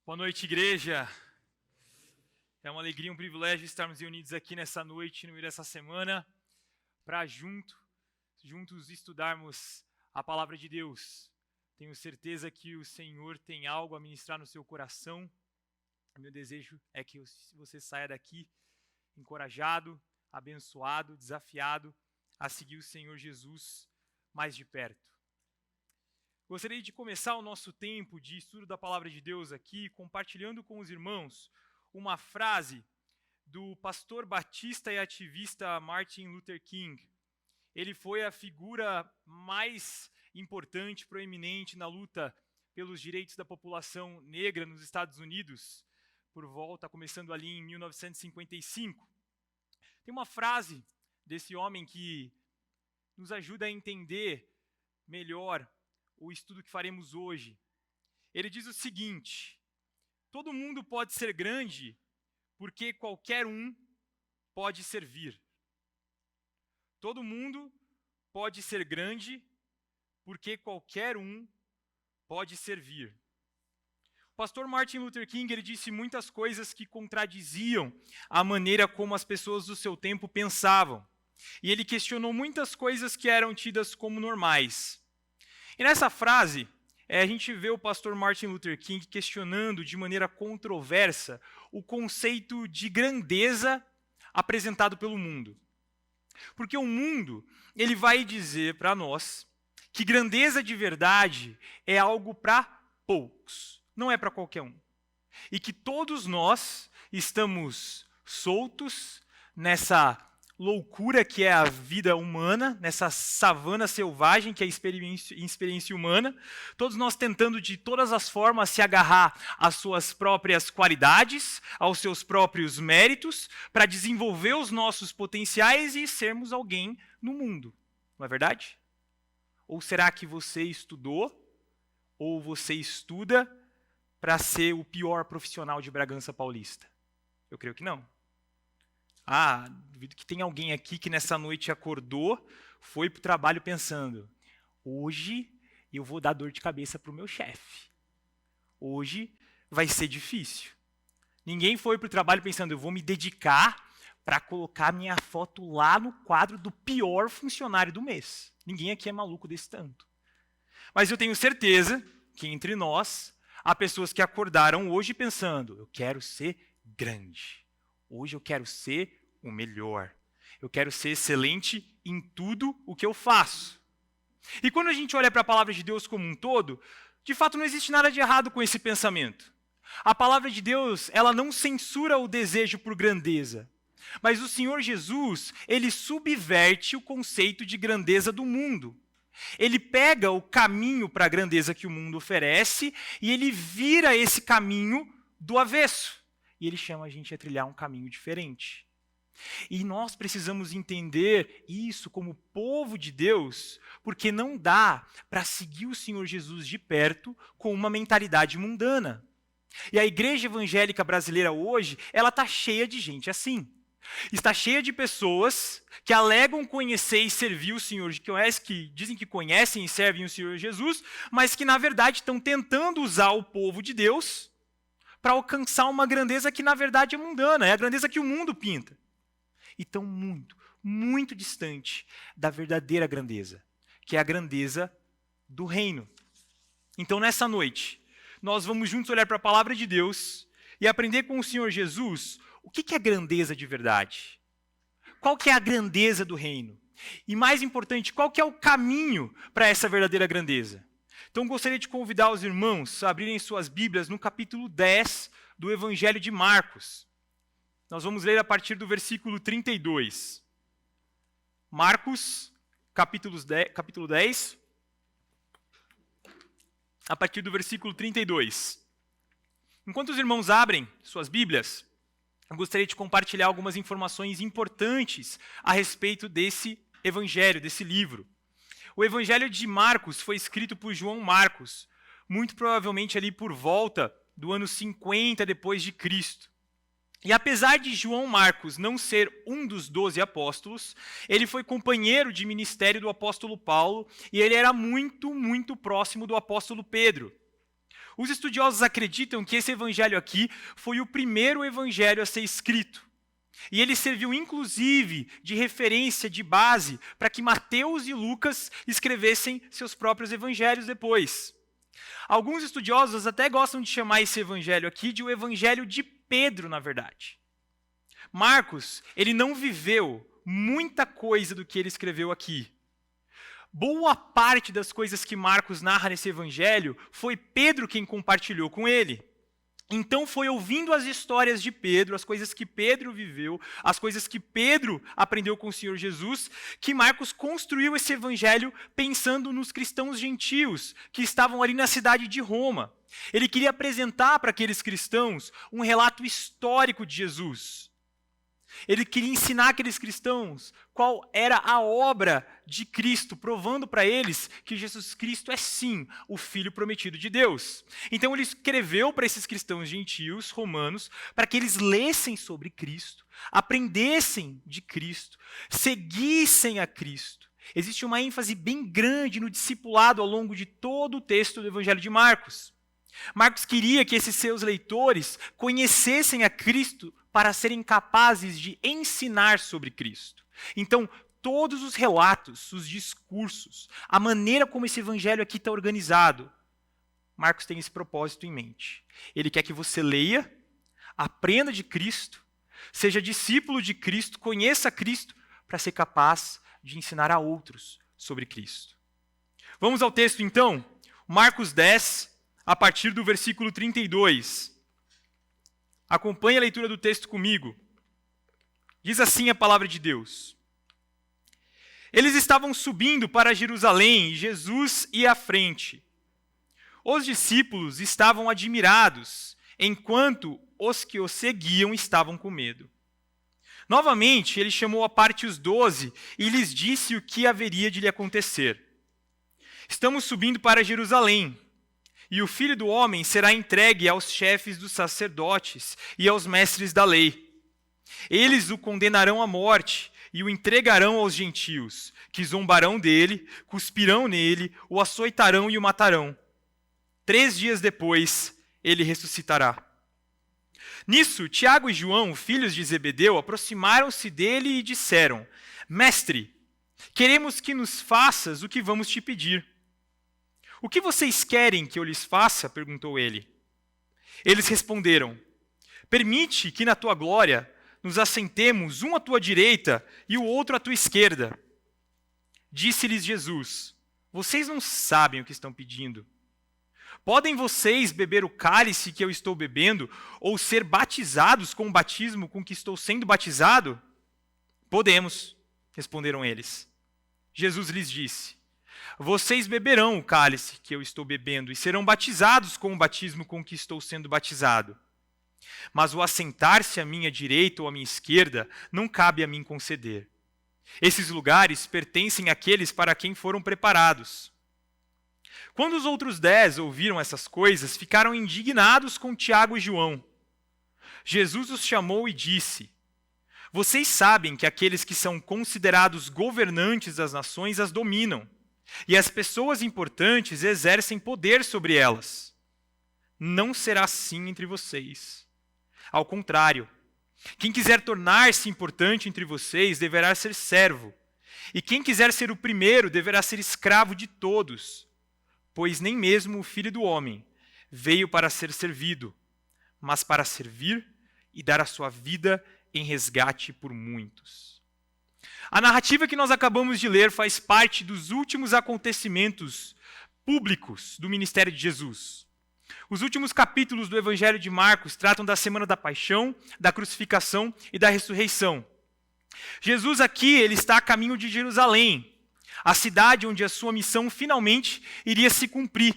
Boa noite, igreja. É uma alegria, um privilégio estarmos reunidos aqui nessa noite, no meio dessa semana, para juntos estudarmos a palavra de Deus. Tenho certeza que o Senhor tem algo a ministrar no seu coração. Meu desejo é que você saia daqui encorajado, abençoado, desafiado a seguir o Senhor Jesus mais de perto. Gostaria de começar o nosso tempo de estudo da palavra de Deus aqui, compartilhando com os irmãos uma frase do pastor batista e ativista Martin Luther King. Ele foi a figura mais importante, proeminente na luta pelos direitos da população negra nos Estados Unidos, começando ali em 1955. Tem uma frase desse homem que nos ajuda a entender melhor o estudo que faremos hoje. Ele diz o seguinte: todo mundo pode ser grande porque qualquer um pode servir. Todo mundo pode ser grande porque qualquer um pode servir. O pastor Martin Luther King, ele disse muitas coisas que contradiziam a maneira como as pessoas do seu tempo pensavam. E ele questionou muitas coisas que eram tidas como normais. E nessa frase, a gente vê o pastor Martin Luther King questionando de maneira controversa o conceito de grandeza apresentado pelo mundo. Porque o mundo, ele vai dizer para nós que grandeza de verdade é algo para poucos, não é para qualquer um. E que todos nós estamos soltos nessa loucura que é a vida humana, nessa savana selvagem que é a experiência humana, todos nós tentando de todas as formas se agarrar às suas próprias qualidades, aos seus próprios méritos, para desenvolver os nossos potenciais e sermos alguém no mundo, não é verdade? Ou será que você estudou, ou você estuda para ser o pior profissional de Bragança Paulista? Eu creio que não. Duvido que tem alguém aqui que nessa noite acordou, foi para o trabalho pensando: hoje eu vou dar dor de cabeça para o meu chefe. Hoje vai ser difícil. Ninguém foi para o trabalho pensando: eu vou me dedicar para colocar minha foto lá no quadro do pior funcionário do mês. Ninguém aqui é maluco desse tanto. Mas eu tenho certeza que entre nós há pessoas que acordaram hoje pensando: eu quero ser grande. Hoje eu quero ser o melhor. Eu quero ser excelente em tudo o que eu faço. E quando a gente olha para a palavra de Deus como um todo, de fato não existe nada de errado com esse pensamento. A palavra de Deus, ela não censura o desejo por grandeza. Mas o Senhor Jesus, ele subverte o conceito de grandeza do mundo. Ele pega o caminho para a grandeza que o mundo oferece e ele vira esse caminho do avesso. E ele chama a gente a trilhar um caminho diferente. E nós precisamos entender isso como povo de Deus, porque não dá para seguir o Senhor Jesus de perto com uma mentalidade mundana. E a igreja evangélica brasileira hoje, ela está cheia de gente assim. Está cheia de pessoas que alegam conhecer e servir o Senhor, que dizem que conhecem e servem o Senhor Jesus, mas que na verdade estão tentando usar o povo de Deus para alcançar uma grandeza que na verdade é mundana, é a grandeza que o mundo pinta. E estão muito, muito distante da verdadeira grandeza, que é a grandeza do reino. Então nessa noite, nós vamos juntos olhar para a palavra de Deus e aprender com o Senhor Jesus o que é grandeza de verdade. Qual que é a grandeza do reino? E mais importante, qual que é o caminho para essa verdadeira grandeza? Então gostaria de convidar os irmãos a abrirem suas Bíblias no capítulo 10 do Evangelho de Marcos. Nós vamos ler a partir do versículo 32. Marcos, capítulo 10, a partir do versículo 32. Enquanto os irmãos abrem suas Bíblias, eu gostaria de compartilhar algumas informações importantes a respeito desse evangelho, desse livro. O Evangelho de Marcos foi escrito por João Marcos, muito provavelmente ali por volta do ano 50 depois de Cristo. E apesar de João Marcos não ser um dos 12 apóstolos, ele foi companheiro de ministério do apóstolo Paulo e ele era muito, muito próximo do apóstolo Pedro. Os estudiosos acreditam que esse evangelho aqui foi o primeiro evangelho a ser escrito. E ele serviu, inclusive, de referência, de base, para que Mateus e Lucas escrevessem seus próprios evangelhos depois. Alguns estudiosos até gostam de chamar esse evangelho aqui de o evangelho de Pedro, na verdade. Marcos, ele não viveu muita coisa do que ele escreveu aqui. Boa parte das coisas que Marcos narra nesse evangelho foi Pedro quem compartilhou com ele. Então foi ouvindo as histórias de Pedro, as coisas que Pedro viveu, as coisas que Pedro aprendeu com o Senhor Jesus, que Marcos construiu esse evangelho pensando nos cristãos gentios que estavam ali na cidade de Roma. Ele queria apresentar para aqueles cristãos um relato histórico de Jesus. Ele queria ensinar aqueles cristãos qual era a obra de Cristo, provando para eles que Jesus Cristo é sim o Filho prometido de Deus. Então ele escreveu para esses cristãos gentios, romanos, para que eles lessem sobre Cristo, aprendessem de Cristo, seguissem a Cristo. Existe uma ênfase bem grande no discipulado ao longo de todo o texto do Evangelho de Marcos. Marcos queria que esses seus leitores conhecessem a Cristo para serem capazes de ensinar sobre Cristo. Então, todos os relatos, os discursos, a maneira como esse evangelho aqui está organizado, Marcos tem esse propósito em mente. Ele quer que você leia, aprenda de Cristo, seja discípulo de Cristo, conheça Cristo, para ser capaz de ensinar a outros sobre Cristo. Vamos ao texto então? Marcos 10, a partir do versículo 32. Acompanhe a leitura do texto comigo. Diz assim a palavra de Deus. Eles estavam subindo para Jerusalém e Jesus ia à frente. Os discípulos estavam admirados, enquanto os que o seguiam estavam com medo. Novamente, ele chamou à parte os 12 e lhes disse o que haveria de lhe acontecer. Estamos subindo para Jerusalém. E o Filho do Homem será entregue aos chefes dos sacerdotes e aos mestres da lei. Eles o condenarão à morte e o entregarão aos gentios, que zombarão dele, cuspirão nele, o açoitarão e o matarão. 3 dias depois, ele ressuscitará. Nisso, Tiago e João, filhos de Zebedeu, aproximaram-se dele e disseram: Mestre, queremos que nos faças o que vamos te pedir. O que vocês querem que eu lhes faça? Perguntou ele. Eles responderam: Permite que na tua glória nos assentemos, um à tua direita e o outro à tua esquerda. Disse-lhes Jesus: Vocês não sabem o que estão pedindo. Podem vocês beber o cálice que eu estou bebendo, ou ser batizados com o batismo com que estou sendo batizado? Podemos, responderam eles. Jesus lhes disse: Vocês beberão o cálice que eu estou bebendo e serão batizados com o batismo com que estou sendo batizado. Mas o assentar-se à minha direita ou à minha esquerda não cabe a mim conceder. Esses lugares pertencem àqueles para quem foram preparados. Quando os outros 10 ouviram essas coisas, ficaram indignados com Tiago e João. Jesus os chamou e disse: Vocês sabem que aqueles que são considerados governantes das nações as dominam. E as pessoas importantes exercem poder sobre elas. Não será assim entre vocês. Ao contrário, quem quiser tornar-se importante entre vocês deverá ser servo. E quem quiser ser o primeiro deverá ser escravo de todos. Pois nem mesmo o Filho do Homem veio para ser servido, mas para servir e dar a sua vida em resgate por muitos. A narrativa que nós acabamos de ler faz parte dos últimos acontecimentos públicos do ministério de Jesus. Os últimos capítulos do Evangelho de Marcos tratam da semana da paixão, da crucificação e da ressurreição. Jesus aqui ele está a caminho de Jerusalém, a cidade onde a sua missão finalmente iria se cumprir.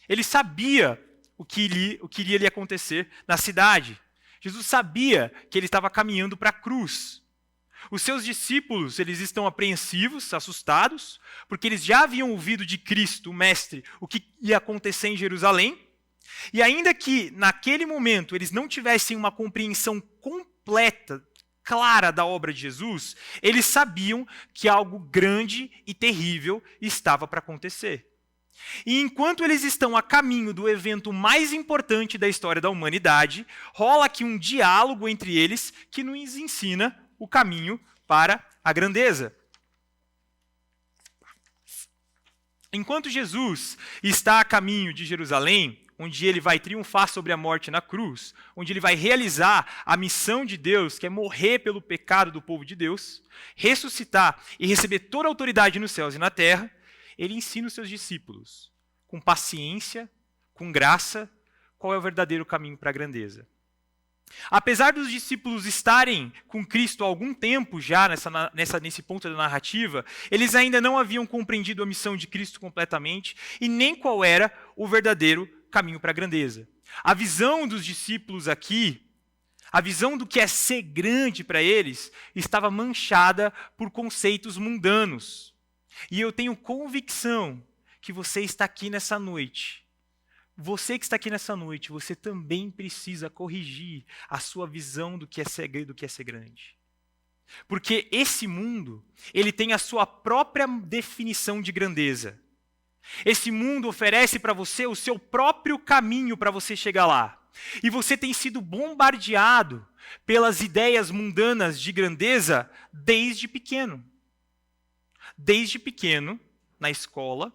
Ele sabia o que iria lhe acontecer na cidade. Jesus sabia que ele estava caminhando para a cruz. Os seus discípulos, eles estão apreensivos, assustados, porque eles já haviam ouvido de Cristo, o Mestre, o que ia acontecer em Jerusalém. E ainda que, naquele momento, eles não tivessem uma compreensão completa, clara da obra de Jesus, eles sabiam que algo grande e terrível estava para acontecer. E enquanto eles estão a caminho do evento mais importante da história da humanidade, rola aqui um diálogo entre eles que nos ensina o caminho para a grandeza. Enquanto Jesus está a caminho de Jerusalém, onde ele vai triunfar sobre a morte na cruz, onde ele vai realizar a missão de Deus, que é morrer pelo pecado do povo de Deus, ressuscitar e receber toda a autoridade nos céus e na terra, ele ensina os seus discípulos, com paciência, com graça, qual é o verdadeiro caminho para a grandeza. Apesar dos discípulos estarem com Cristo há algum tempo já nesse ponto da narrativa, eles ainda não haviam compreendido a missão de Cristo completamente e nem qual era o verdadeiro caminho para a grandeza. A visão dos discípulos aqui, a visão do que é ser grande para eles, estava manchada por conceitos mundanos. E eu tenho convicção que você está aqui nessa noite. Você que está aqui nessa noite, você também precisa corrigir a sua visão do que é ser grande. Porque esse mundo, ele tem a sua própria definição de grandeza. Esse mundo oferece para você o seu próprio caminho para você chegar lá. E você tem sido bombardeado pelas ideias mundanas de grandeza desde pequeno. Desde pequeno, na escola,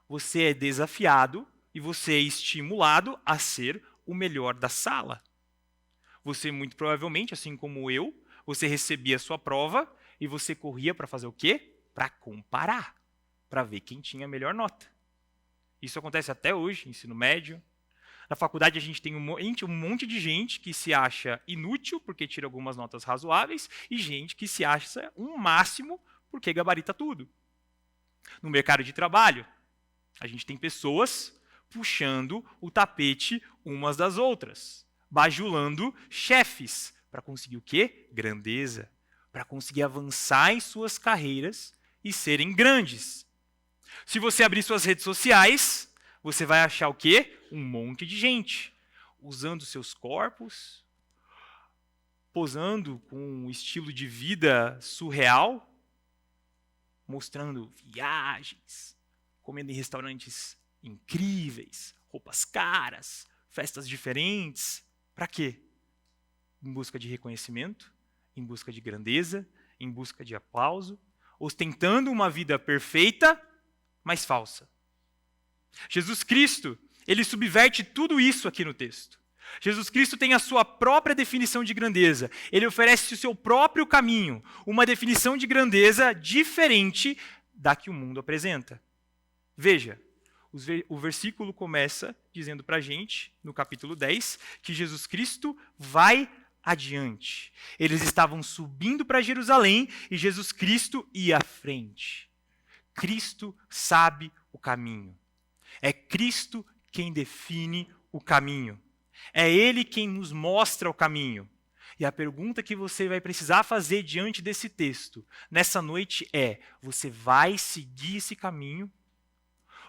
você é desafiado e você é estimulado a ser o melhor da sala. Você, muito provavelmente, assim como eu, você recebia a sua prova e você corria para fazer o quê? Para comparar, para ver quem tinha a melhor nota. Isso acontece até hoje, ensino médio. Na faculdade a gente tem um monte de gente que se acha inútil porque tira algumas notas razoáveis e gente que se acha um máximo porque gabarita tudo. No mercado de trabalho, a gente tem pessoas puxando o tapete umas das outras, bajulando chefes para conseguir o quê? Grandeza, para conseguir avançar em suas carreiras e serem grandes. Se você abrir suas redes sociais, você vai achar o quê? Um monte de gente usando seus corpos, posando com um estilo de vida surreal, mostrando viagens, comendo em restaurantes incríveis, roupas caras, festas diferentes. Para quê? Em busca de reconhecimento, em busca de grandeza, em busca de aplauso, ostentando uma vida perfeita, mas falsa. Jesus Cristo, ele subverte tudo isso aqui no texto. Jesus Cristo tem a sua própria definição de grandeza. Ele oferece o seu próprio caminho, uma definição de grandeza diferente da que o mundo apresenta. Veja, o versículo começa dizendo para a gente, no capítulo 10, que Jesus Cristo vai adiante. Eles estavam subindo para Jerusalém e Jesus Cristo ia à frente. Cristo sabe o caminho. É Cristo quem define o caminho. É Ele quem nos mostra o caminho. E a pergunta que você vai precisar fazer diante desse texto, nessa noite é: você vai seguir esse caminho?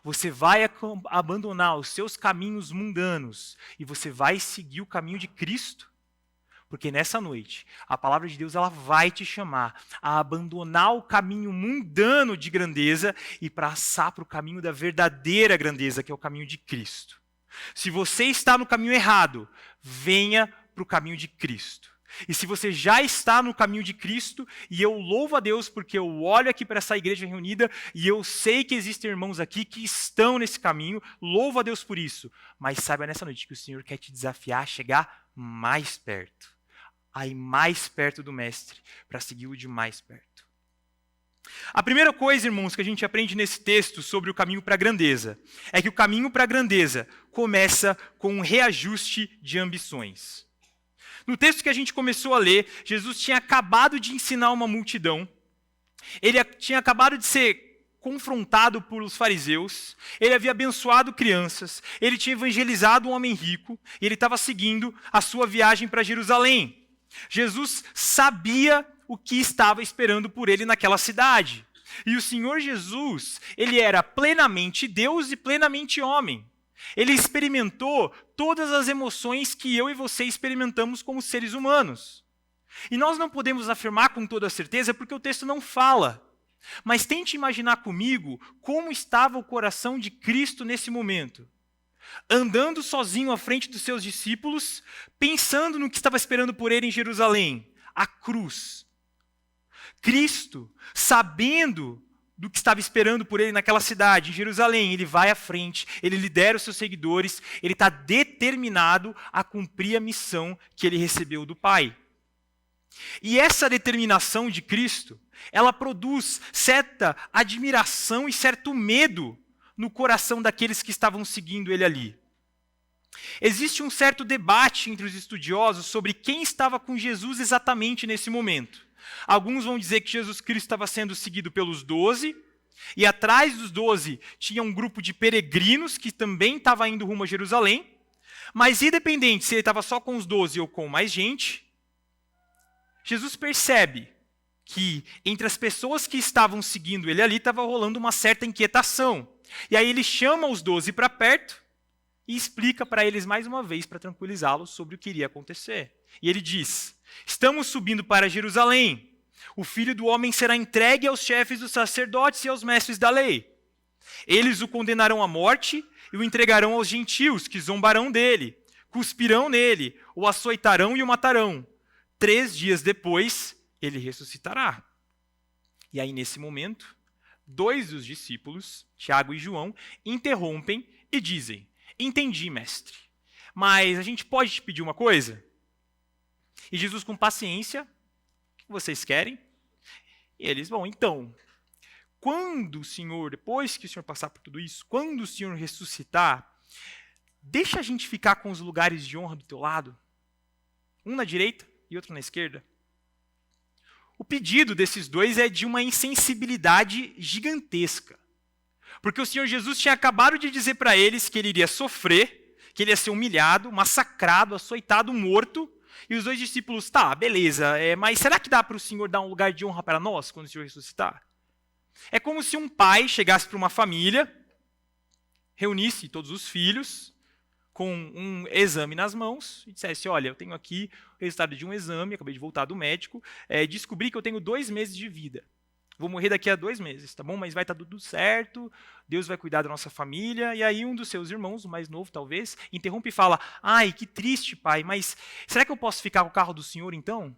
Você vai abandonar os seus caminhos mundanos e você vai seguir o caminho de Cristo? Porque nessa noite, a palavra de Deus ela vai te chamar a abandonar o caminho mundano de grandeza e passar para o caminho da verdadeira grandeza, que é o caminho de Cristo. Se você está no caminho errado, venha para o caminho de Cristo. E se você já está no caminho de Cristo, e eu louvo a Deus porque eu olho aqui para essa igreja reunida e eu sei que existem irmãos aqui que estão nesse caminho, louvo a Deus por isso. Mas saiba nessa noite que o Senhor quer te desafiar a chegar mais perto. A ir mais perto do Mestre, para segui-lo de mais perto. A primeira coisa, irmãos, que a gente aprende nesse texto sobre o caminho para a grandeza, é que o caminho para a grandeza começa com um reajuste de ambições. No texto que a gente começou a ler, Jesus tinha acabado de ensinar uma multidão, ele tinha acabado de ser confrontado por os fariseus, ele havia abençoado crianças, ele tinha evangelizado um homem rico, e ele estava seguindo a sua viagem para Jerusalém. Jesus sabia o que estava esperando por ele naquela cidade. E o Senhor Jesus, ele era plenamente Deus e plenamente homem. Ele experimentou todas as emoções que eu e você experimentamos como seres humanos. E nós não podemos afirmar com toda certeza porque o texto não fala. Mas tente imaginar comigo como estava o coração de Cristo nesse momento. Andando sozinho à frente dos seus discípulos, pensando no que estava esperando por ele em Jerusalém, a cruz. Cristo, sabendo do que estava esperando por ele naquela cidade, em Jerusalém, ele vai à frente, ele lidera os seus seguidores, ele está determinado a cumprir a missão que ele recebeu do Pai. E essa determinação de Cristo, ela produz certa admiração e certo medo no coração daqueles que estavam seguindo ele ali. Existe um certo debate entre os estudiosos sobre quem estava com Jesus exatamente nesse momento. Alguns vão dizer que Jesus Cristo estava sendo seguido pelos 12, e atrás dos 12 tinha um grupo de peregrinos que também estava indo rumo a Jerusalém, mas independente se ele estava só com os 12 ou com mais gente, Jesus percebe que entre as pessoas que estavam seguindo ele ali estava rolando uma certa inquietação. E aí ele chama os 12 para perto e explica para eles mais uma vez, para tranquilizá-los sobre o que iria acontecer. E ele diz: estamos subindo para Jerusalém. O Filho do Homem será entregue aos chefes dos sacerdotes e aos mestres da lei. Eles o condenarão à morte e o entregarão aos gentios, que zombarão dele, cuspirão nele, o açoitarão e o matarão. 3 dias depois, ele ressuscitará. E aí, nesse momento, 2 dos discípulos, Tiago e João, interrompem e dizem: entendi, mestre, mas a gente pode te pedir uma coisa? E Jesus, com paciência: o que vocês querem? E eles: bom, então, quando o Senhor, depois que o Senhor passar por tudo isso, quando o Senhor ressuscitar, deixa a gente ficar com os lugares de honra do teu lado, um na direita e outro na esquerda. O pedido desses 2 é de uma insensibilidade gigantesca. Porque o Senhor Jesus tinha acabado de dizer para eles que ele iria sofrer, que ele ia ser humilhado, massacrado, açoitado, morto. E os 2 discípulos: tá, beleza, mas será que dá para o Senhor dar um lugar de honra para nós quando o Senhor ressuscitar? É como se um pai chegasse para uma família, reunisse todos os filhos, com um exame nas mãos, e dissesse: olha, eu tenho aqui o resultado de um exame, acabei de voltar do médico, descobri que eu tenho 2 meses de vida. Vou morrer daqui a 2 meses, tá bom? Mas vai estar tudo certo, Deus vai cuidar da nossa família. E aí um dos seus irmãos, o mais novo talvez, interrompe e fala: ai, que triste, pai, mas será que eu posso ficar com o carro do senhor então?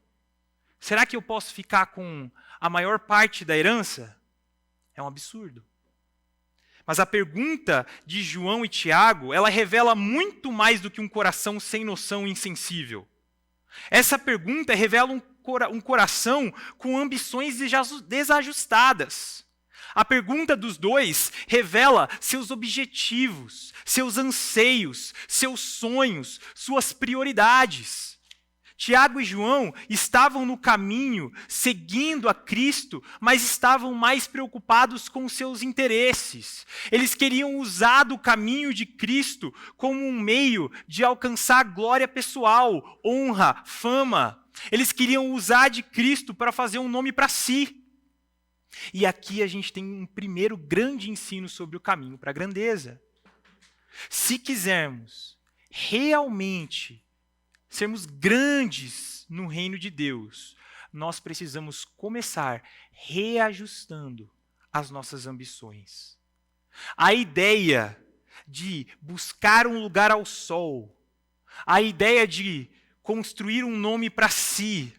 Será que eu posso ficar com a maior parte da herança? É um absurdo. Mas a pergunta de João e Tiago, ela revela muito mais do que um coração sem noção e insensível. Essa pergunta revela um coração com ambições desajustadas. A pergunta dos 2 revela seus objetivos, seus anseios, seus sonhos, suas prioridades. Tiago e João estavam no caminho, seguindo a Cristo, mas estavam mais preocupados com seus interesses. Eles queriam usar do caminho de Cristo como um meio de alcançar glória pessoal, honra, fama. Eles queriam usar de Cristo para fazer um nome para si. E aqui a gente tem um primeiro grande ensino sobre o caminho para a grandeza. Se quisermos realmente sermos grandes no reino de Deus, nós precisamos começar reajustando as nossas ambições. A ideia de buscar um lugar ao sol, a ideia de construir um nome para si,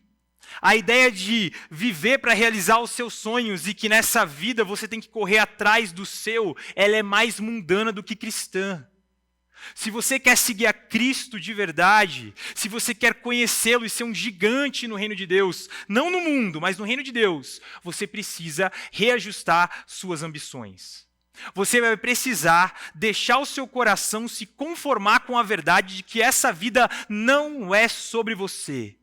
a ideia de viver para realizar os seus sonhos e que nessa vida você tem que correr atrás do seu, ela é mais mundana do que cristã. Se você quer seguir a Cristo de verdade, se você quer conhecê-lo e ser um gigante no reino de Deus, não no mundo, mas no reino de Deus, você precisa reajustar suas ambições. Você vai precisar deixar o seu coração se conformar com a verdade de que essa vida não é sobre você.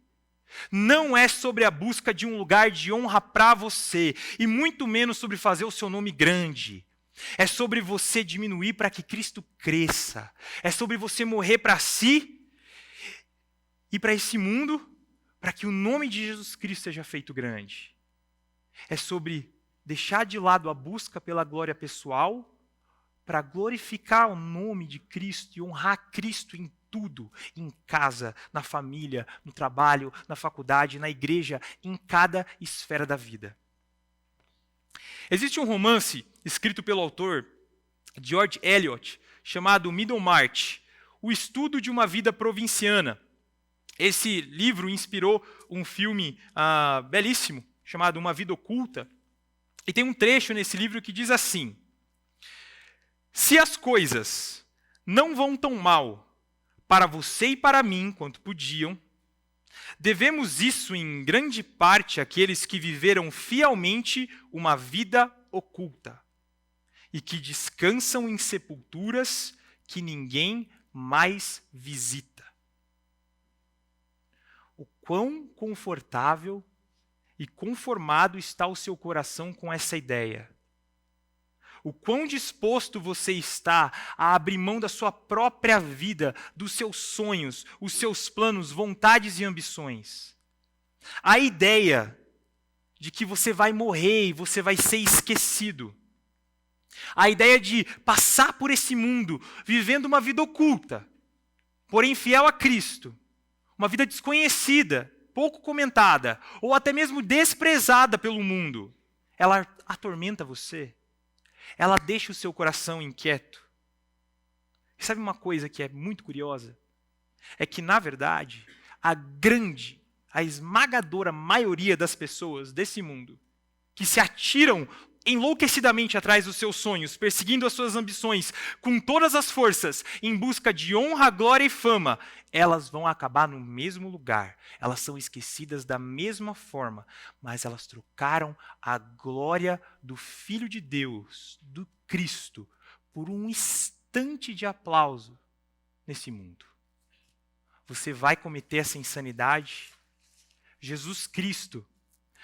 Não é sobre a busca de um lugar de honra para você, e muito menos sobre fazer o seu nome grande. É sobre você diminuir para que Cristo cresça. É sobre você morrer para si e para esse mundo, para que o nome de Jesus Cristo seja feito grande. É sobre deixar de lado a busca pela glória pessoal para glorificar o nome de Cristo e honrar Cristo em tudo, em casa, na família, no trabalho, na faculdade, na igreja, em cada esfera da vida. Existe um romance escrito pelo autor George Eliot, chamado Middlemarch, O Estudo de uma Vida Provinciana. Esse livro inspirou um filme belíssimo, chamado Uma Vida Oculta. E tem um trecho nesse livro que diz assim: se as coisas não vão tão mal para você e para mim quanto podiam, devemos isso em grande parte àqueles que viveram fielmente uma vida oculta e que descansam em sepulturas que ninguém mais visita. O quão confortável e conformado está o seu coração com essa ideia? O quão disposto você está a abrir mão da sua própria vida, dos seus sonhos, os seus planos, vontades e ambições? A ideia de que você vai morrer e você vai ser esquecido. A ideia de passar por esse mundo vivendo uma vida oculta, porém fiel a Cristo. Uma vida desconhecida, pouco comentada, ou até mesmo desprezada pelo mundo. Ela atormenta você. Ela deixa o seu coração inquieto. E sabe uma coisa que é muito curiosa? É que, na verdade, a esmagadora maioria das pessoas desse mundo que se atiram enlouquecidamente atrás dos seus sonhos, perseguindo as suas ambições, com todas as forças, em busca de honra, glória e fama, elas vão acabar no mesmo lugar. Elas são esquecidas da mesma forma, mas elas trocaram a glória do Filho de Deus, do Cristo, por um instante de aplauso nesse mundo. Você vai cometer essa insanidade? Jesus Cristo,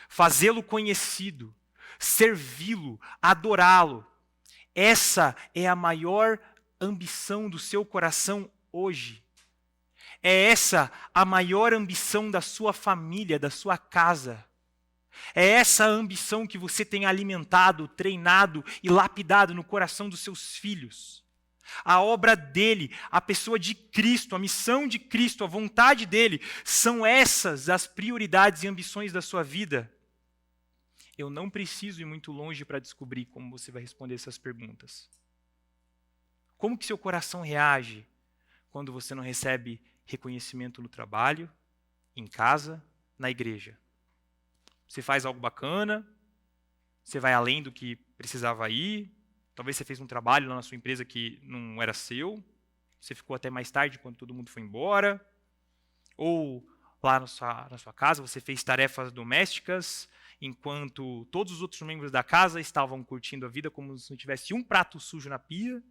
fazê-lo conhecido, servi-lo, adorá-lo. Essa é a maior ambição do seu coração hoje. É essa a maior ambição da sua família, da sua casa. É essa a ambição que você tem alimentado, treinado e lapidado no coração dos seus filhos. A obra dele, a pessoa de Cristo, a missão de Cristo, a vontade dele, são essas as prioridades e ambições da sua vida. Eu não preciso ir muito longe para descobrir como você vai responder essas perguntas. Como que seu coração reage quando você não recebe reconhecimento no trabalho, em casa, na igreja? Você faz algo bacana, você vai além do que precisava ir, talvez você fez um trabalho lá na sua empresa que não era seu, você ficou até mais tarde quando todo mundo foi embora, ou lá na sua casa você fez tarefas domésticas, enquanto todos os outros membros da casa estavam curtindo a vida como se não tivesse um prato sujo na pia.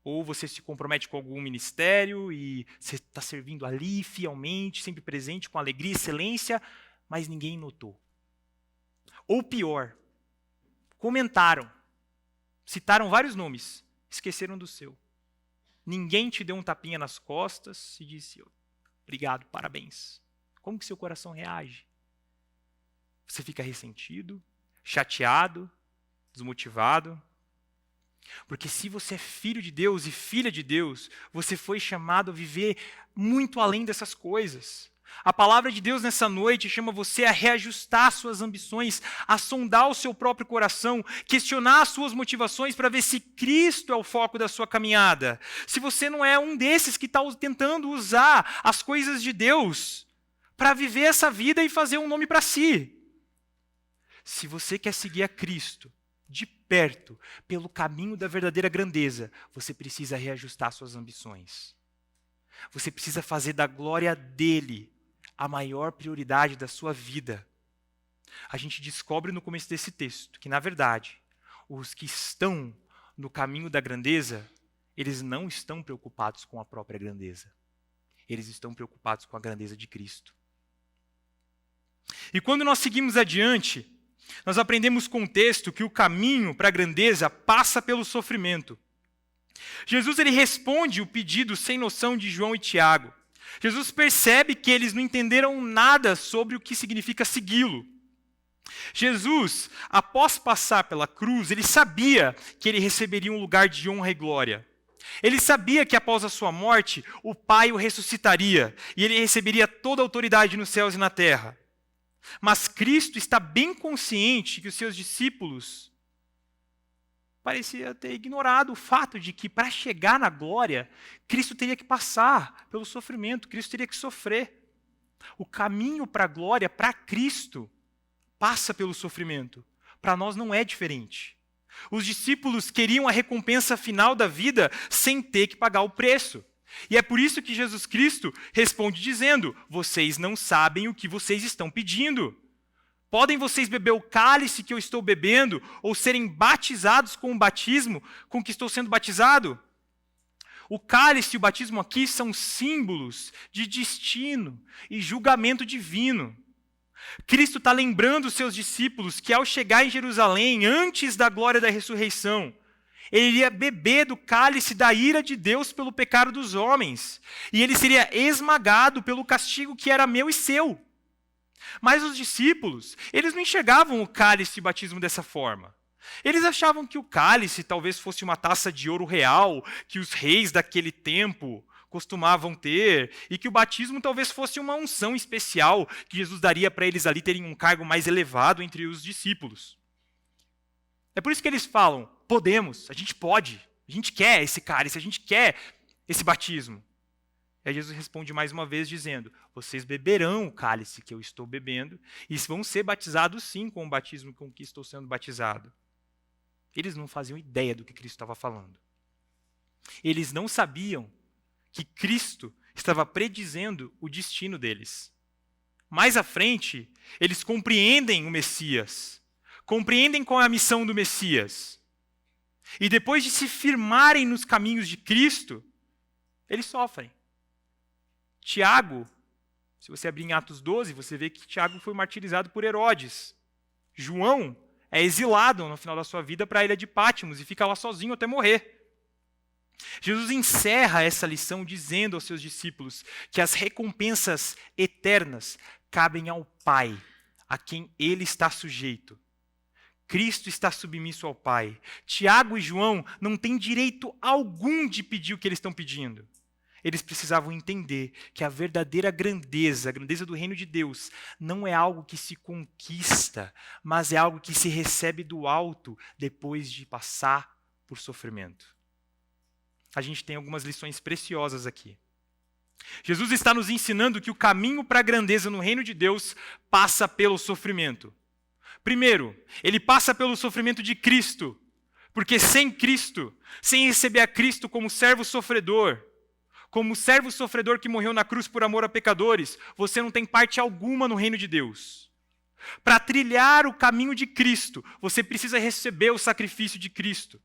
Ou você se compromete com algum ministério e você está servindo ali fielmente, sempre presente, com alegria e excelência, mas ninguém notou. Ou pior, comentaram, citaram vários nomes, esqueceram do seu. Ninguém te deu um tapinha nas costas e disse, obrigado, parabéns. Como que seu coração reage? Você fica ressentido, chateado, desmotivado. Porque se você é filho de Deus e filha de Deus, você foi chamado a viver muito além dessas coisas. A palavra de Deus nessa noite chama você a reajustar suas ambições, a sondar o seu próprio coração, questionar as suas motivações para ver se Cristo é o foco da sua caminhada. Se você não é um desses que está tentando usar as coisas de Deus para viver essa vida e fazer um nome para si. Se você quer seguir a Cristo de perto, pelo caminho da verdadeira grandeza, você precisa reajustar suas ambições. Você precisa fazer da glória dele a maior prioridade da sua vida. A gente descobre no começo desse texto que, na verdade, os que estão no caminho da grandeza, eles não estão preocupados com a própria grandeza. Eles estão preocupados com a grandeza de Cristo. E quando nós seguimos adiante, nós aprendemos com o texto que o caminho para a grandeza passa pelo sofrimento. Jesus ele responde o pedido sem noção de João e Tiago. Jesus percebe que eles não entenderam nada sobre o que significa segui-lo. Jesus, após passar pela cruz, ele sabia que ele receberia um lugar de honra e glória. Ele sabia que após a sua morte, o Pai o ressuscitaria e ele receberia toda a autoridade nos céus e na terra. Mas Cristo está bem consciente que os seus discípulos pareciam ter ignorado o fato de que para chegar na glória, Cristo teria que passar pelo sofrimento, Cristo teria que sofrer. O caminho para a glória, para Cristo, passa pelo sofrimento. Para nós não é diferente. Os discípulos queriam a recompensa final da vida sem ter que pagar o preço. E é por isso que Jesus Cristo responde dizendo: vocês não sabem o que vocês estão pedindo. Podem vocês beber o cálice que eu estou bebendo ou serem batizados com o batismo com que estou sendo batizado? O cálice e o batismo aqui são símbolos de destino e julgamento divino. Cristo está lembrando os seus discípulos que ao chegar em Jerusalém, antes da glória da ressurreição, ele iria beber do cálice da ira de Deus pelo pecado dos homens. E ele seria esmagado pelo castigo que era meu e seu. Mas os discípulos, eles não enxergavam o cálice e o batismo dessa forma. Eles achavam que o cálice talvez fosse uma taça de ouro real, que os reis daquele tempo costumavam ter, e que o batismo talvez fosse uma unção especial que Jesus daria para eles ali terem um cargo mais elevado entre os discípulos. É por isso que eles falam: podemos, a gente pode, a gente quer esse cálice, a gente quer esse batismo. E aí Jesus responde mais uma vez dizendo: vocês beberão o cálice que eu estou bebendo e vão ser batizados sim com o batismo com que estou sendo batizado. Eles não faziam ideia do que Cristo estava falando. Eles não sabiam que Cristo estava predizendo o destino deles. Mais à frente, eles compreendem o Messias, compreendem qual é a missão do Messias. E depois de se firmarem nos caminhos de Cristo, eles sofrem. Tiago, se você abrir em Atos 12, você vê que Tiago foi martirizado por Herodes. João é exilado no final da sua vida para a ilha de Pátimos e fica lá sozinho até morrer. Jesus encerra essa lição dizendo aos seus discípulos que as recompensas eternas cabem ao Pai, a quem ele está sujeito. Cristo está submisso ao Pai. Tiago e João não têm direito algum de pedir o que eles estão pedindo. Eles precisavam entender que a verdadeira grandeza, a grandeza do reino de Deus, não é algo que se conquista, mas é algo que se recebe do alto depois de passar por sofrimento. A gente tem algumas lições preciosas aqui. Jesus está nos ensinando que o caminho para a grandeza no reino de Deus passa pelo sofrimento. Primeiro, ele passa pelo sofrimento de Cristo, porque sem Cristo, sem receber a Cristo como servo sofredor que morreu na cruz por amor a pecadores, você não tem parte alguma no reino de Deus. Para trilhar o caminho de Cristo, você precisa receber o sacrifício de Cristo.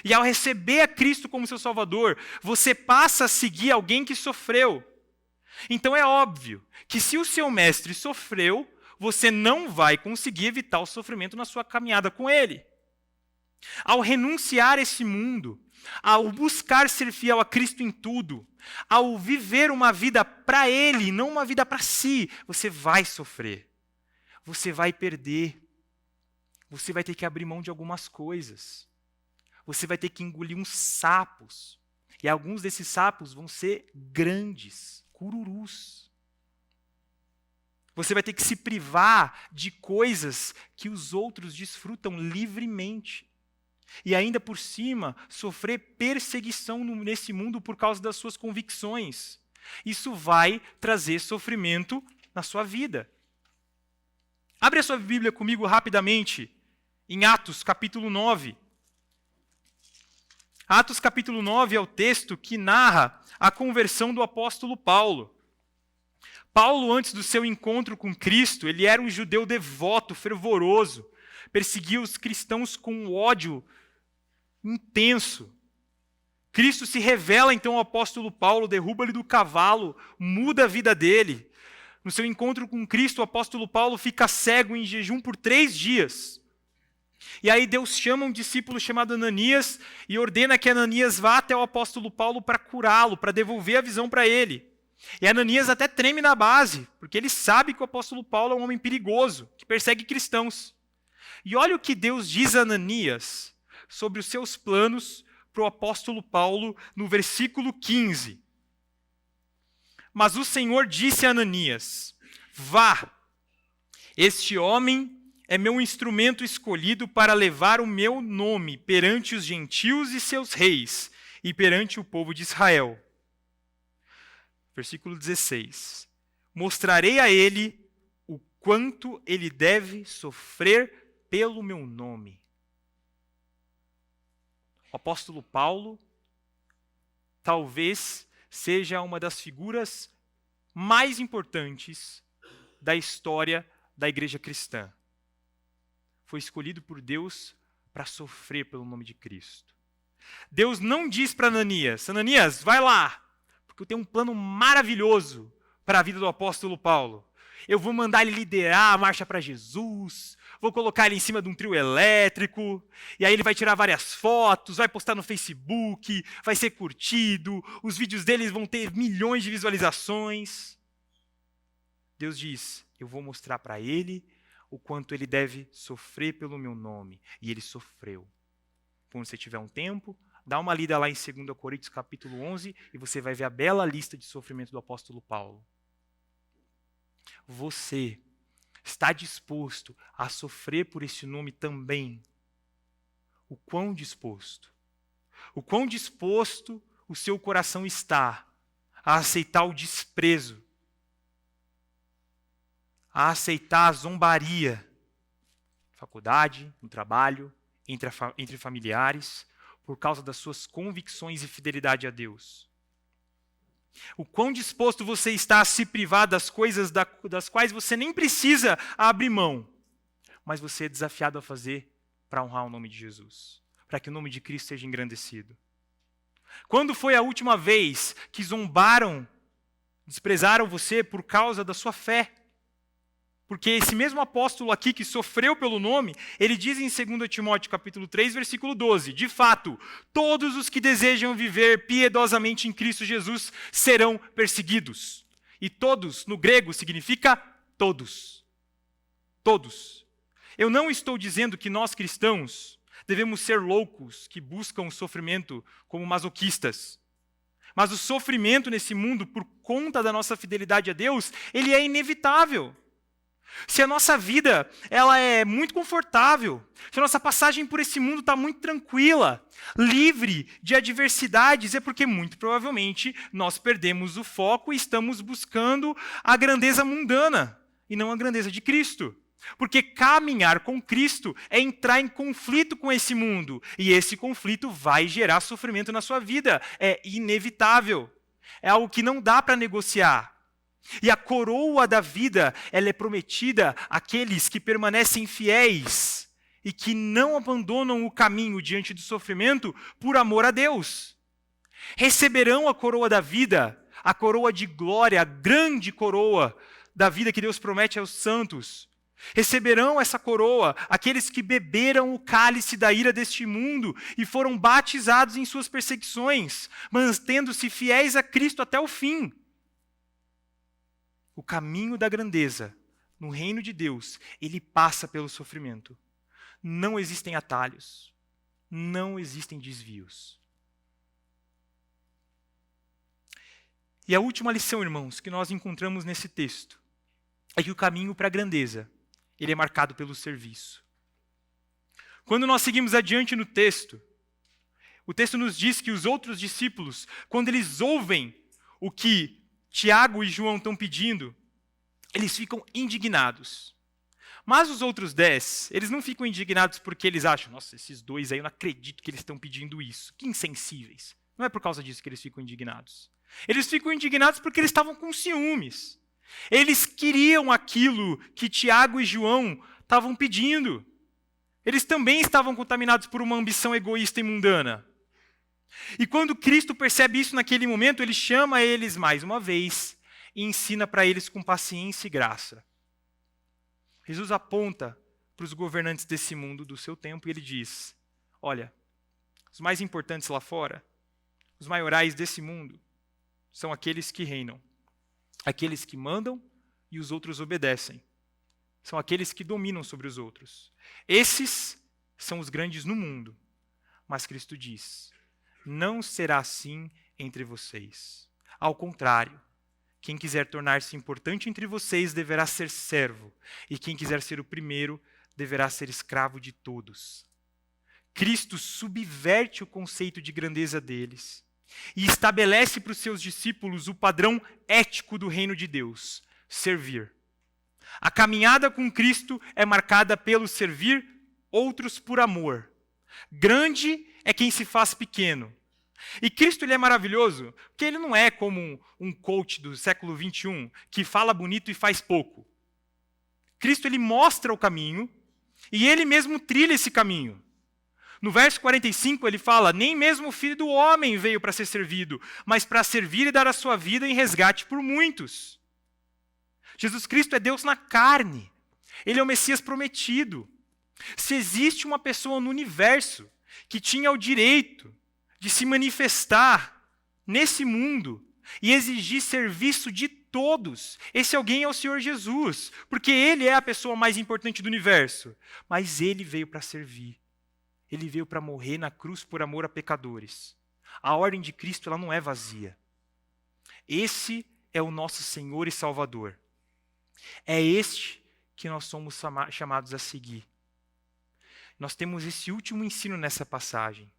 E ao receber a Cristo como seu Salvador, você passa a seguir alguém que sofreu. Então é óbvio que se o seu mestre sofreu, você não vai conseguir evitar o sofrimento na sua caminhada com ele. Ao renunciar a esse mundo, ao buscar ser fiel a Cristo em tudo, ao viver uma vida para ele, não uma vida para si, você vai sofrer. Você vai perder. Você vai ter que abrir mão de algumas coisas. Você vai ter que engolir uns sapos. E alguns desses sapos vão ser grandes, cururus. Você vai ter que se privar de coisas que os outros desfrutam livremente. E ainda por cima, sofrer perseguição nesse mundo por causa das suas convicções. Isso vai trazer sofrimento na sua vida. Abre a sua Bíblia comigo rapidamente, em Atos capítulo 9. Atos capítulo 9 é o texto que narra a conversão do apóstolo Paulo. Paulo, antes do seu encontro com Cristo, ele era um judeu devoto, fervoroso, perseguia os cristãos com ódio intenso. Cristo se revela então ao apóstolo Paulo, derruba-lhe do cavalo, muda a vida dele. No seu encontro com Cristo, o apóstolo Paulo fica cego em jejum por 3 dias. E aí Deus chama um discípulo chamado Ananias e ordena que Ananias vá até o apóstolo Paulo para curá-lo, para devolver a visão para ele. E Ananias até treme na base, porque ele sabe que o apóstolo Paulo é um homem perigoso, que persegue cristãos. E olha o que Deus diz a Ananias sobre os seus planos para o apóstolo Paulo no versículo 15. Mas o Senhor disse a Ananias: vá, Este homem é meu instrumento escolhido para levar o meu nome perante os gentios e seus reis, e perante o povo de Israel. Versículo 16. Mostrarei a ele o quanto ele deve sofrer pelo meu nome. O apóstolo Paulo talvez seja uma das figuras mais importantes da história da igreja cristã. Foi escolhido por Deus para sofrer pelo nome de Cristo. Deus não diz para Ananias: Ananias, vai lá, porque eu tenho um plano maravilhoso para a vida do apóstolo Paulo. Eu vou mandar ele liderar a marcha para Jesus, vou colocar ele em cima de um trio elétrico, e aí ele vai tirar várias fotos, vai postar no Facebook, vai ser curtido, os vídeos dele vão ter milhões de visualizações. Deus diz: eu vou mostrar para ele o quanto ele deve sofrer pelo meu nome. E ele sofreu. Quando você tiver um tempo, dá uma lida lá em 2 Coríntios capítulo 11 e você vai ver a bela lista de sofrimento do apóstolo Paulo. Você está disposto a sofrer por esse nome também? O quão disposto? O quão disposto o seu coração está a aceitar o desprezo, a aceitar a zombaria na faculdade, no trabalho, entre familiares, por causa das suas convicções e fidelidade a Deus? O quão disposto você está a se privar das coisas das quais você nem precisa abrir mão, mas você é desafiado a fazer para honrar o nome de Jesus, para que o nome de Cristo seja engrandecido? Quando foi a última vez que zombaram, desprezaram você por causa da sua fé? Porque esse mesmo apóstolo aqui que sofreu pelo nome, ele diz em 2 Timóteo capítulo 3, versículo 12, de fato, todos os que desejam viver piedosamente em Cristo Jesus serão perseguidos. E todos, no grego, significa todos. Todos. Eu não estou dizendo que nós cristãos devemos ser loucos que buscam o sofrimento como masoquistas. Mas o sofrimento nesse mundo, por conta da nossa fidelidade a Deus, ele é inevitável. Se a nossa vida ela é muito confortável, se a nossa passagem por esse mundo está muito tranquila, livre de adversidades, é porque muito provavelmente nós perdemos o foco e estamos buscando a grandeza mundana e não a grandeza de Cristo. Porque caminhar com Cristo é entrar em conflito com esse mundo, e esse conflito vai gerar sofrimento na sua vida, é inevitável, é algo que não dá para negociar. E a coroa da vida, ela é prometida àqueles que permanecem fiéis e que não abandonam o caminho diante do sofrimento por amor a Deus. Receberão a coroa da vida, a coroa de glória, a grande coroa da vida que Deus promete aos santos. Receberão essa coroa aqueles que beberam o cálice da ira deste mundo e foram batizados em suas perseguições, mantendo-se fiéis a Cristo até o fim. O caminho da grandeza no reino de Deus, ele passa pelo sofrimento. Não existem atalhos. Não existem desvios. E a última lição, irmãos, que nós encontramos nesse texto é que o caminho para a grandeza, ele é marcado pelo serviço. Quando nós seguimos adiante no texto, o texto nos diz que os outros discípulos, quando eles ouvem o que Tiago e João estão pedindo, eles ficam indignados. Mas os outros 10, eles não ficam indignados porque eles acham, nossa, esses dois aí, eu não acredito que eles estão pedindo isso. Que insensíveis. Não é por causa disso que eles ficam indignados. Eles ficam indignados porque eles estavam com ciúmes. Eles queriam aquilo que Tiago e João estavam pedindo. Eles também estavam contaminados por uma ambição egoísta e mundana. E quando Cristo percebe isso naquele momento, ele chama eles mais uma vez e ensina para eles com paciência e graça. Jesus aponta para os governantes desse mundo, do seu tempo, e ele diz: olha, os mais importantes lá fora, os maiorais desse mundo, são aqueles que reinam, aqueles que mandam e os outros obedecem. São aqueles que dominam sobre os outros. Esses são os grandes no mundo. Mas Cristo diz: não será assim entre vocês. Ao contrário, Quem quiser tornar-se importante entre vocês deverá ser servo, e quem quiser ser o primeiro deverá ser escravo de todos. Cristo subverte o conceito de grandeza deles e estabelece para os seus discípulos o padrão ético do reino de Deus: servir. A caminhada com Cristo é marcada pelo servir outros por amor. Grande é quem se faz pequeno. E Cristo ele é maravilhoso, porque ele não é como um coach do século 21, que fala bonito e faz pouco. Cristo ele mostra o caminho, e ele mesmo trilha esse caminho. No verso 45 ele fala, nem mesmo o Filho do Homem veio para ser servido, mas para servir e dar a sua vida em resgate por muitos. Jesus Cristo é Deus na carne. Ele é o Messias prometido. Se existe uma pessoa no universo que tinha o direito de se manifestar nesse mundo e exigir serviço de todos, esse alguém é o Senhor Jesus, porque Ele é a pessoa mais importante do universo. Mas Ele veio para servir. Ele veio para morrer na cruz por amor a pecadores. A ordem de Cristo ela não é vazia. Esse é o nosso Senhor e Salvador. É este que nós somos chamados a seguir. Nós temos esse último ensino nessa passagem.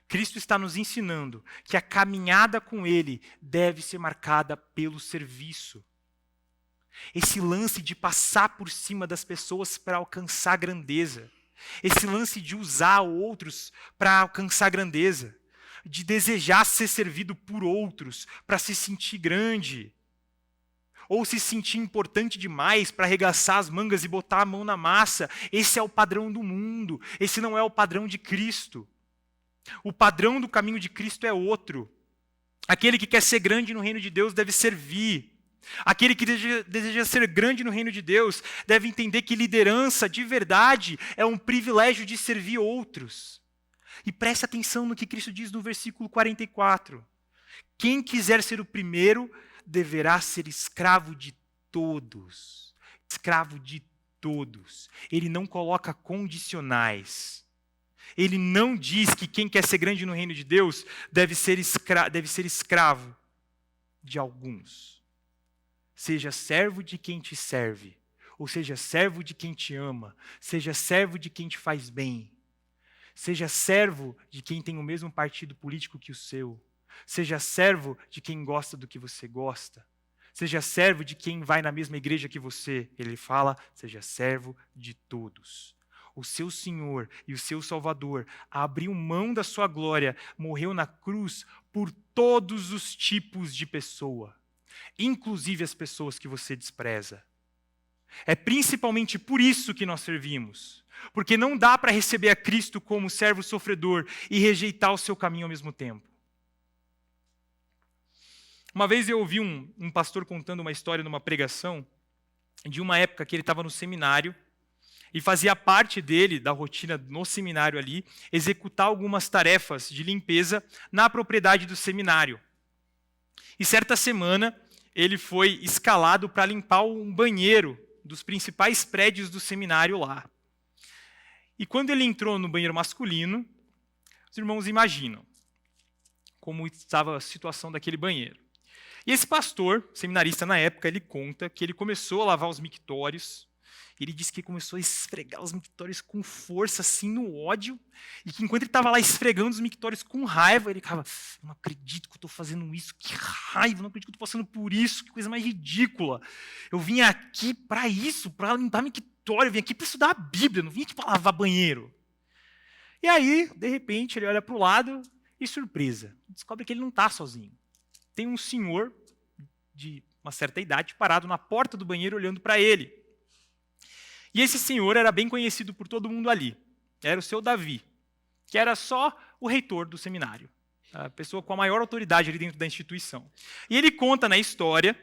Cristo está nos ensinando que a caminhada com Ele deve ser marcada pelo serviço. Esse lance de passar por cima das pessoas para alcançar grandeza. Esse lance de usar outros para alcançar grandeza. De desejar ser servido por outros para se sentir grande. Ou se sentir importante demais para arregaçar as mangas e botar a mão na massa. Esse é o padrão do mundo. Esse não é o padrão de Cristo. O padrão do caminho de Cristo é outro. Aquele que quer ser grande no reino de Deus deve servir. Aquele que deseja ser grande no reino de Deus deve entender que liderança de verdade é um privilégio de servir outros. E preste atenção no que Cristo diz no versículo 44. Quem quiser ser o primeiro deverá ser escravo de todos. Escravo de todos. Ele não coloca condicionais. Ele não diz que quem quer ser grande no reino de Deus deve ser escravo de alguns. Seja servo de quem te serve, ou seja servo de quem te ama, seja servo de quem te faz bem, seja servo de quem tem o mesmo partido político que o seu, seja servo de quem gosta do que você gosta, seja servo de quem vai na mesma igreja que você. Ele fala, seja servo de todos. O seu Senhor e o seu Salvador abriu mão da sua glória, morreu na cruz por todos os tipos de pessoa, inclusive as pessoas que você despreza. É principalmente por isso que nós servimos, porque não dá para receber a Cristo como servo sofredor e rejeitar o seu caminho ao mesmo tempo. Uma vez eu ouvi um pastor contando uma história numa pregação de uma época que ele estava no seminário e fazia parte dele, da rotina no seminário ali, executar algumas tarefas de limpeza na propriedade do seminário. E certa semana, ele foi escalado para limpar um banheiro dos principais prédios do seminário lá. E quando ele entrou no banheiro masculino, os irmãos imaginam como estava a situação daquele banheiro. E esse pastor, seminarista na época, ele conta que ele começou a lavar os mictórios. Ele disse que começou a esfregar os mictórios com força, assim, no ódio. E que enquanto ele estava lá esfregando os mictórios com raiva, ele ficava, eu não acredito que eu estou fazendo isso, que raiva, eu não acredito que eu estou passando por isso, que coisa mais ridícula. Eu vim aqui para isso, para limpar mictório, eu vim aqui para estudar a Bíblia, não vim aqui para lavar banheiro. E aí, de repente, ele olha para o lado e, surpresa, descobre que ele não está sozinho. Tem um senhor de uma certa idade parado na porta do banheiro olhando para ele. E esse senhor era bem conhecido por todo mundo ali. Era o seu Davi, que era só o reitor do seminário, a pessoa com a maior autoridade ali dentro da instituição. E ele conta na história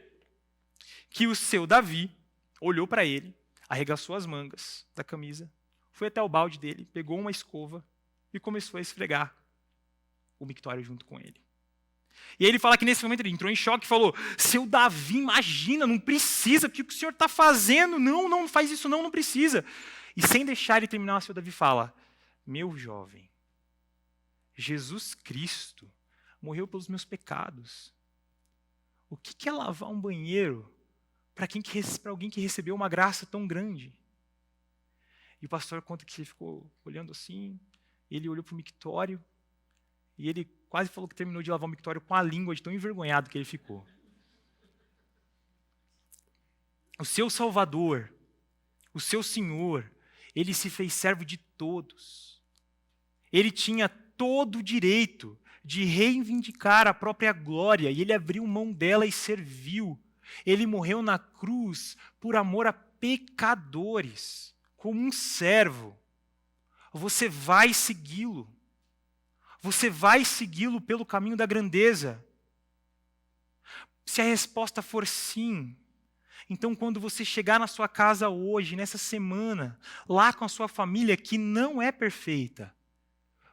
que o seu Davi olhou para ele, arregaçou as mangas da camisa, foi até o balde dele, pegou uma escova e começou a esfregar o mictório junto com ele. E aí ele fala que nesse momento ele entrou em choque e falou, seu Davi, imagina, não precisa, o que o senhor está fazendo? Não faz isso não precisa. E sem deixar ele terminar, o seu Davi fala, meu jovem, Jesus Cristo morreu pelos meus pecados. O que é lavar um banheiro para alguém que recebeu uma graça tão grande? E o pastor conta que ele ficou olhando assim, ele olhou para o mictório, e ele quase falou que terminou de lavar o mictório com a língua, de tão envergonhado que ele ficou. O seu Salvador, o seu Senhor, ele se fez servo de todos. Ele tinha todo o direito de reivindicar a própria glória, e ele abriu mão dela e serviu. Ele morreu na cruz por amor a pecadores, como um servo. Você vai segui-lo. Você vai segui-lo pelo caminho da grandeza. Se a resposta for sim, então quando você chegar na sua casa hoje, nessa semana, lá com a sua família que não é perfeita,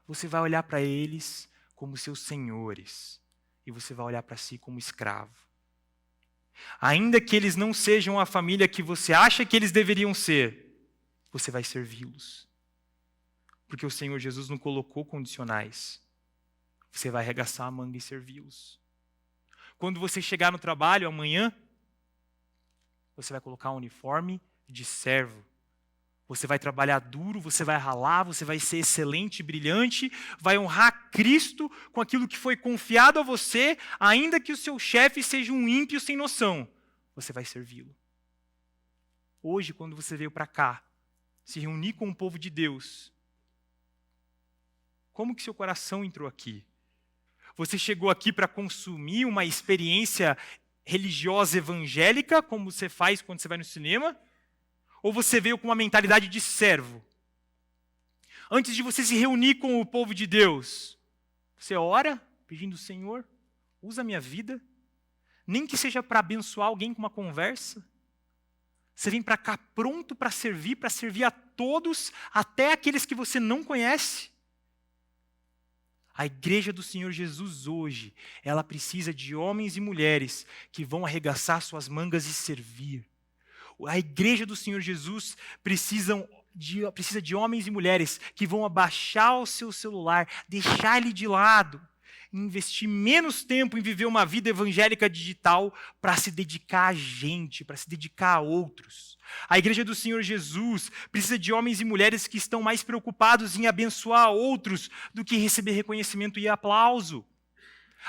você vai olhar para eles como seus senhores e você vai olhar para si como escravo. Ainda que eles não sejam a família que você acha que eles deveriam ser, você vai servi-los. Porque o Senhor Jesus não colocou condicionais. Você vai arregaçar a manga e servi-los. Quando você chegar no trabalho amanhã, você vai colocar um uniforme de servo. Você vai trabalhar duro, você vai ralar, você vai ser excelente, brilhante, vai honrar Cristo com aquilo que foi confiado a você, ainda que o seu chefe seja um ímpio sem noção. Você vai servi-lo. Hoje, quando você veio para cá, se reunir com o povo de Deus, como que seu coração entrou aqui? Você chegou aqui para consumir uma experiência religiosa evangélica, como você faz quando você vai no cinema? Ou você veio com uma mentalidade de servo? Antes de você se reunir com o povo de Deus, você ora, pedindo: Senhor, usa a minha vida, nem que seja para abençoar alguém com uma conversa. Você vem para cá pronto para servir a todos, até aqueles que você não conhece. A igreja do Senhor Jesus hoje, ela precisa de homens e mulheres que vão arregaçar suas mangas e servir. A igreja do Senhor Jesus precisa de homens e mulheres que vão abaixar o seu celular, deixar ele de lado, investir menos tempo em viver uma vida evangélica digital para se dedicar a gente, para se dedicar a outros. A igreja do Senhor Jesus precisa de homens e mulheres que estão mais preocupados em abençoar outros do que receber reconhecimento e aplauso.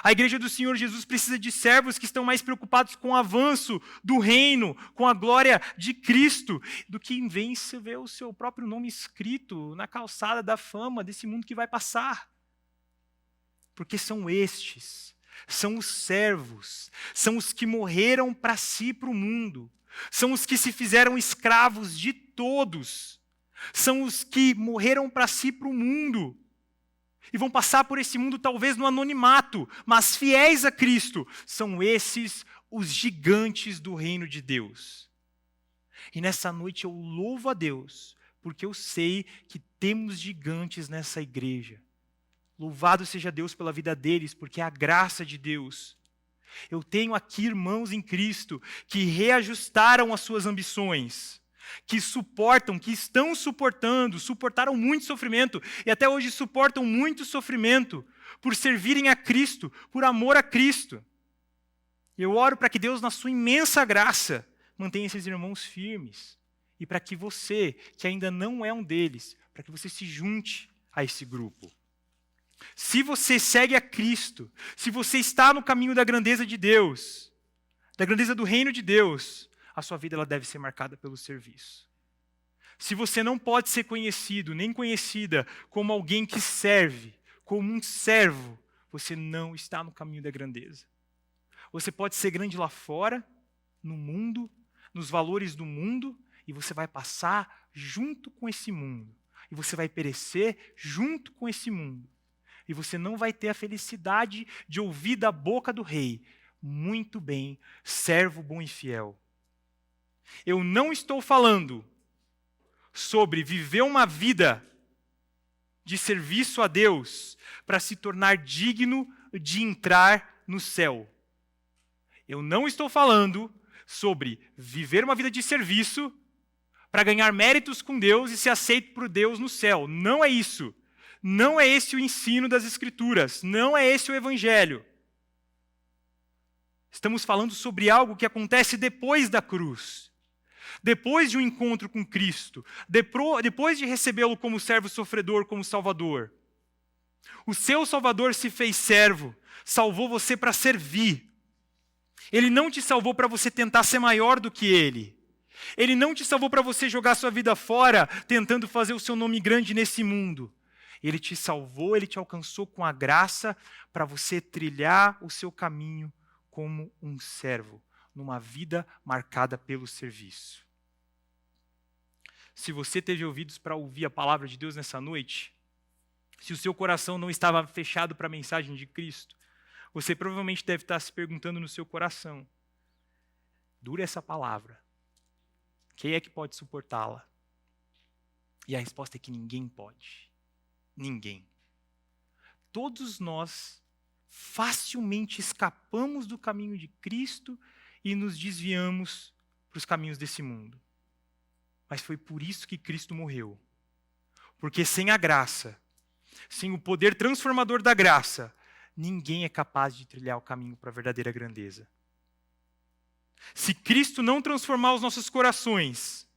A igreja do Senhor Jesus precisa de servos que estão mais preocupados com o avanço do reino, com a glória de Cristo, do que em vez de ver o seu próprio nome escrito na calçada da fama desse mundo que vai passar. Porque são estes, são os servos, são os que morreram para si, para o mundo, são os que se fizeram escravos de todos, são os que morreram para si, para o mundo, e vão passar por esse mundo talvez no anonimato, mas fiéis a Cristo. São esses os gigantes do reino de Deus. E nessa noite eu louvo a Deus, porque eu sei que temos gigantes nessa igreja. Louvado seja Deus pela vida deles, porque é a graça de Deus. Eu tenho aqui irmãos em Cristo que reajustaram as suas ambições, que suportam, que estão suportaram muito sofrimento e até hoje suportam muito sofrimento por servirem a Cristo, por amor a Cristo. Eu oro para que Deus, na sua imensa graça, mantenha esses irmãos firmes e para que você, que ainda não é um deles, para que você se junte a esse grupo. Se você segue a Cristo, se você está no caminho da grandeza de Deus, da grandeza do reino de Deus, a sua vida ela deve ser marcada pelo serviço. Se você não pode ser conhecido, nem conhecida como alguém que serve, como um servo, você não está no caminho da grandeza. Você pode ser grande lá fora, no mundo, nos valores do mundo, e você vai passar junto com esse mundo. E você vai perecer junto com esse mundo. E você não vai ter a felicidade de ouvir da boca do rei: muito bem, servo bom e fiel. Eu não estou falando sobre viver uma vida de serviço a Deus para se tornar digno de entrar no céu. Eu não estou falando sobre viver uma vida de serviço para ganhar méritos com Deus e ser aceito por Deus no céu. Não é isso. Não é esse o ensino das Escrituras. Não é esse o Evangelho. Estamos falando sobre algo que acontece depois da cruz. Depois de um encontro com Cristo. Depois de recebê-lo como servo sofredor, como Salvador. O seu Salvador se fez servo. Salvou você para servir. Ele não te salvou para você tentar ser maior do que Ele. Ele não te salvou para você jogar sua vida fora, tentando fazer o seu nome grande nesse mundo. Ele te salvou, Ele te alcançou com a graça para você trilhar o seu caminho como um servo, numa vida marcada pelo serviço. Se você teve ouvidos para ouvir a palavra de Deus nessa noite, se o seu coração não estava fechado para a mensagem de Cristo, você provavelmente deve estar se perguntando no seu coração: dura essa palavra? Quem é que pode suportá-la? E a resposta é que ninguém pode. Ninguém. Todos nós facilmente escapamos do caminho de Cristo e nos desviamos para os caminhos desse mundo. Mas foi por isso que Cristo morreu. Porque sem a graça, sem o poder transformador da graça, ninguém é capaz de trilhar o caminho para a verdadeira grandeza. Se Cristo não transformar os nossos corações,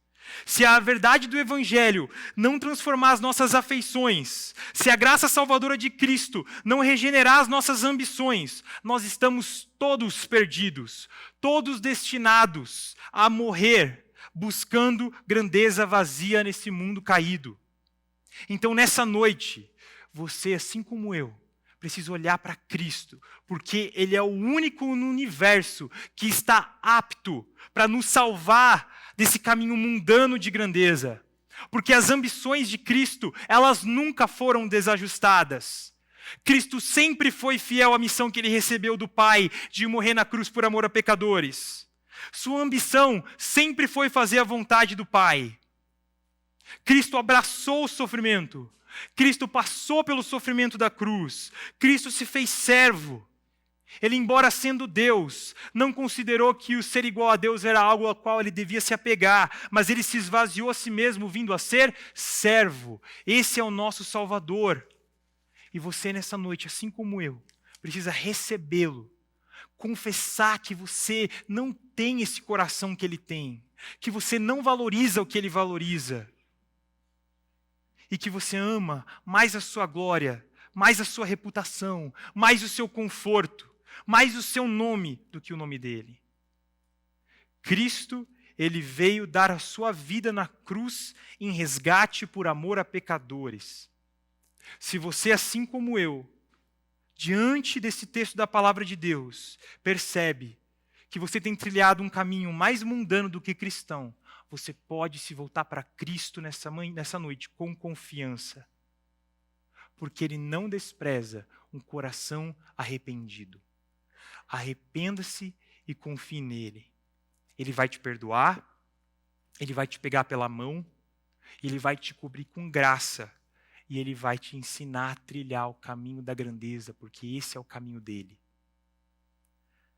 se a verdade do Evangelho não transformar as nossas afeições, se a graça salvadora de Cristo não regenerar as nossas ambições, nós estamos todos perdidos, todos destinados a morrer, buscando grandeza vazia nesse mundo caído. Então, nessa noite, você, assim como eu, precisa olhar para Cristo, porque Ele é o único no universo que está apto para nos salvar desse caminho mundano de grandeza. Porque as ambições de Cristo, elas nunca foram desajustadas. Cristo sempre foi fiel à missão que Ele recebeu do Pai, de morrer na cruz por amor a pecadores. Sua ambição sempre foi fazer a vontade do Pai. Cristo abraçou o sofrimento. Cristo passou pelo sofrimento da cruz. Cristo se fez servo. Ele, embora sendo Deus, não considerou que o ser igual a Deus era algo ao qual ele devia se apegar, mas ele se esvaziou a si mesmo, vindo a ser servo. Esse é o nosso Salvador. E você, nessa noite, assim como eu, precisa recebê-lo. Confessar que você não tem esse coração que ele tem, que você não valoriza o que ele valoriza. E que você ama mais a sua glória, mais a sua reputação, mais o seu conforto, mais o seu nome do que o nome dele. Cristo, ele veio dar a sua vida na cruz em resgate por amor a pecadores. Se você, assim como eu, diante desse texto da palavra de Deus, percebe que você tem trilhado um caminho mais mundano do que cristão, você pode se voltar para Cristo nessa noite com confiança. Porque Ele não despreza um coração arrependido. Arrependa-se e confie nele. Ele vai te perdoar, Ele vai te pegar pela mão, Ele vai te cobrir com graça e Ele vai te ensinar a trilhar o caminho da grandeza, porque esse é o caminho dele.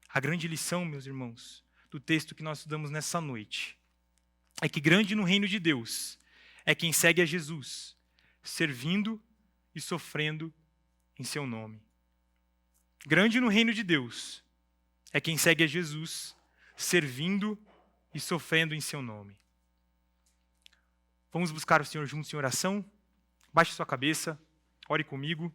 A grande lição, meus irmãos, do texto que nós estudamos nessa noite, é que grande no reino de Deus é quem segue a Jesus, servindo e sofrendo em seu nome. Grande no reino de Deus é quem segue a Jesus, servindo e sofrendo em seu nome. Vamos buscar o Senhor juntos em oração? Baixe sua cabeça, ore comigo.